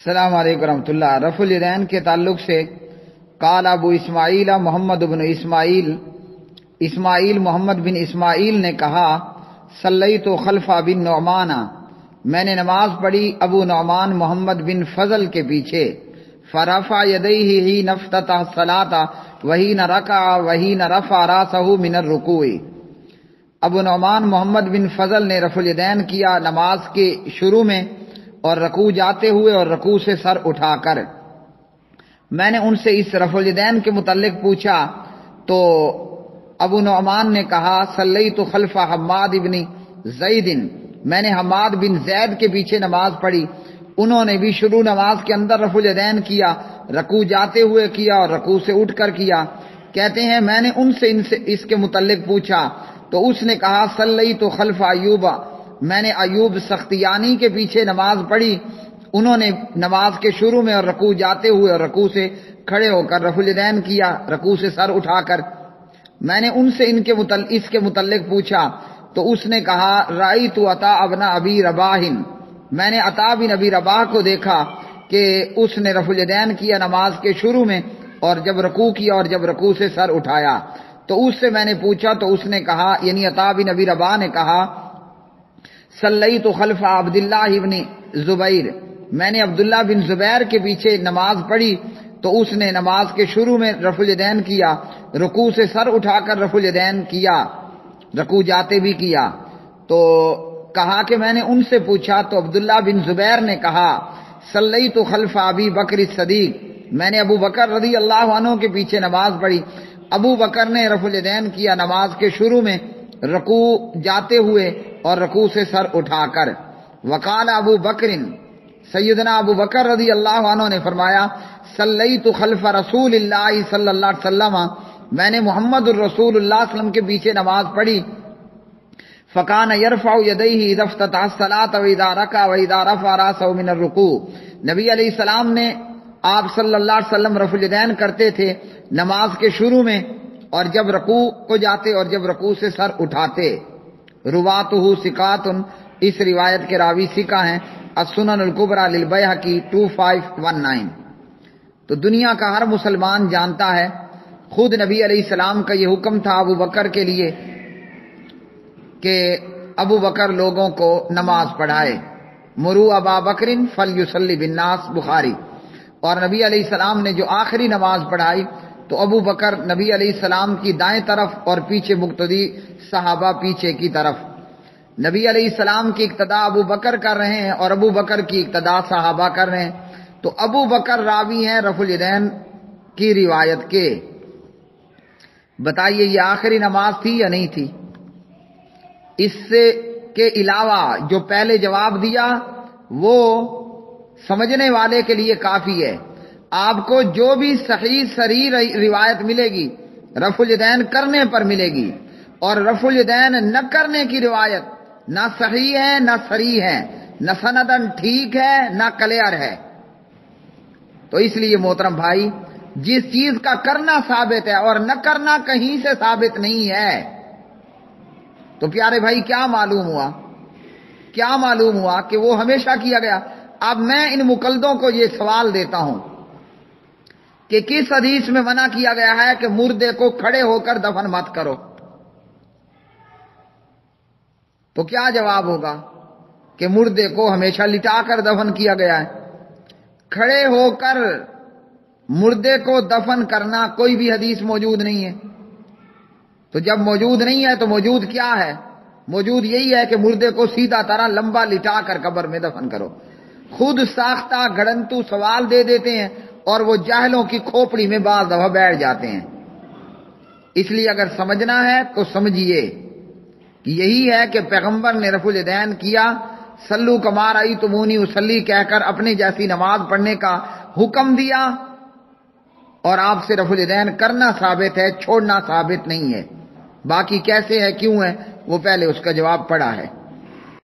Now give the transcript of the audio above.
السلام علیکم ورحمۃ اللہ۔ رفع الیدین کے تعلق سے قال ابو اسماعیل محمد بن اسماعیل محمد بن اسماعیل نے کہا صلیت خلف بن نعمان، میں نے نماز پڑھی ابو نعمان محمد بن فضل کے پیچھے، فرفع یدیہ حین افتتح الصلاۃ وحین رکع وحین رفع راسہ من الرکوع۔ ابو نعمان محمد بن فضل نے رفع الیدین کیا نماز کے شروع میں اور رکوع جاتے ہوئے اور رکوع سے سر اٹھا کر۔ میں نے ان سے اس رفع الیدین کے متعلق پوچھا تو ابو نعمان نے کہا صلیت خلف حماد بن زید، میں نے حماد بن زید کے پیچھے نماز پڑھی، انہوں نے بھی شروع نماز کے اندر رفع الیدین کیا، رکوع جاتے ہوئے کیا اور رکوع سے اٹھ کر کیا۔ کہتے ہیں میں نے ان سے اس کے متعلق پوچھا تو اس نے کہا صلیت خلف ایوب، میں نے ایوب سختیانی کے پیچھے نماز پڑھی، انہوں نے نماز کے شروع میں اور رکوع جاتے ہوئے اور رکوع سے کھڑے ہو کر رفع الیدین کیا، رکوع سے سر اٹھا کر۔ میں نے ان سے اس کے متعلق پوچھا تو اس نے کہا رأیت عطاء بن ابی رباح، میں نے عطاء بن ابی رباح کو دیکھا کہ اس نے رفع الیدین کیا نماز کے شروع میں اور جب رکوع کیا اور جب رکوع سے سر اٹھایا۔ تو اس سے میں نے پوچھا تو اس نے کہا، یعنی عطاء بن ابی رباح نے کہا صلیت خلف عبداللہ بن زبیر، میں نے عبداللہ بن زبیر کے پیچھے نماز پڑھی تو اس نے نماز کے شروع میں رفع الیدین کیا، رکوع سے سر اٹھا کر رفع الیدین کیا، رکوع جاتے بھی کیا۔ تو کہا کہ میں نے ان سے پوچھا تو عبداللہ بن زبیر نے کہا صلیت خلف ابی بکر الصدیق، میں نے ابو بکر رضی اللہ عنہ کے پیچھے نماز پڑھی، ابو بکر نے رفع الیدین کیا نماز کے شروع میں، رکوع جاتے ہوئے اور رکوع سے سر اٹھا کر۔ وقال ابو بکر، سیدنا ابو بکر رضی اللہ عنہ نے فرمایا صلیت خلف رسول اللہ صلی اللہ علیہ وسلم، میں نے محمد الرسول اللہ صلی اللہ علیہ وسلم کے پیچھے نماز پڑھی، فکان یرفع یدیہ اذا افتتح الصلاۃ واذا رکع واذا رفع راسہ من الرکوع، نبی علیہ السلام نے آپ صلی اللہ علیہ وسلم رفع الیدین کرتے تھے نماز کے شروع میں اور جب رکوع کو جاتے اور جب رکوع سے سر اٹھاتے۔ رواتہ ثقات، اس روایت کے راوی ثقہ ہیں، السنن الکبریٰ للبیہقی 2519۔ تو دنیا کا ہر مسلمان جانتا ہے، خود نبی علیہ السلام کا یہ حکم تھا ابو بکر کے لیے کہ ابو بکر لوگوں کو نماز پڑھائے، مروا ابا بکر فلیصلی بالناس، بخاری۔ اور نبی علیہ السلام نے جو آخری نماز پڑھائی تو ابو بکر نبی علیہ السلام کی دائیں طرف اور پیچھے مقتدی صحابہ پیچھے کی طرف۔ نبی علیہ السلام کی اقتداء ابو بکر کر رہے ہیں اور ابو بکر کی اقتداء صحابہ کر رہے ہیں، تو ابو بکر راوی ہیں رفع الیدین کی روایت کے۔ بتائیے یہ آخری نماز تھی یا نہیں تھی؟ اس سے کے علاوہ جو پہلے جواب دیا وہ سمجھنے والے کے لیے کافی ہے۔ آپ کو جو بھی صحیح صریح روایت ملے گی رفع الیدین کرنے پر ملے گی، اور رفع الیدین نہ کرنے کی روایت نہ صحیح ہے نہ صریح ہے، نہ سندن ٹھیک ہے نہ کلیئر ہے۔ تو اس لیے محترم بھائی، جس چیز کا کرنا ثابت ہے اور نہ کرنا کہیں سے ثابت نہیں ہے، تو پیارے بھائی کیا معلوم ہوا کہ وہ ہمیشہ کیا گیا۔ اب میں ان مقلدوں کو یہ سوال دیتا ہوں کہ کس حدیث میں منع کیا گیا ہے کہ مردے کو کھڑے ہو کر دفن مت کرو؟ تو کیا جواب ہوگا کہ مردے کو ہمیشہ لٹا کر دفن کیا گیا ہے؟ کھڑے ہو کر مردے کو دفن کرنا کوئی بھی حدیث موجود نہیں ہے۔ تو جب موجود نہیں ہے تو موجود کیا ہے؟ موجود یہی ہے کہ مردے کو سیدھا طرح لمبا لٹا کر قبر میں دفن کرو۔ خود ساختہ گھڑنتو سوال دے دیتے ہیں اور وہ جاہلوں کی کھوپڑی میں بعض دفعہ بیٹھ جاتے ہیں۔ اس لیے اگر سمجھنا ہے تو سمجھیے کہ یہی ہے کہ پیغمبر نے رفع الیدین کیا، صلو کما رأیتمونی اصلی کہہ کر اپنے جیسی نماز پڑھنے کا حکم دیا، اور آپ سے رفع الیدین کرنا ثابت ہے، چھوڑنا ثابت نہیں ہے۔ باقی کیسے ہے کیوں ہے وہ پہلے اس کا جواب پڑا ہے۔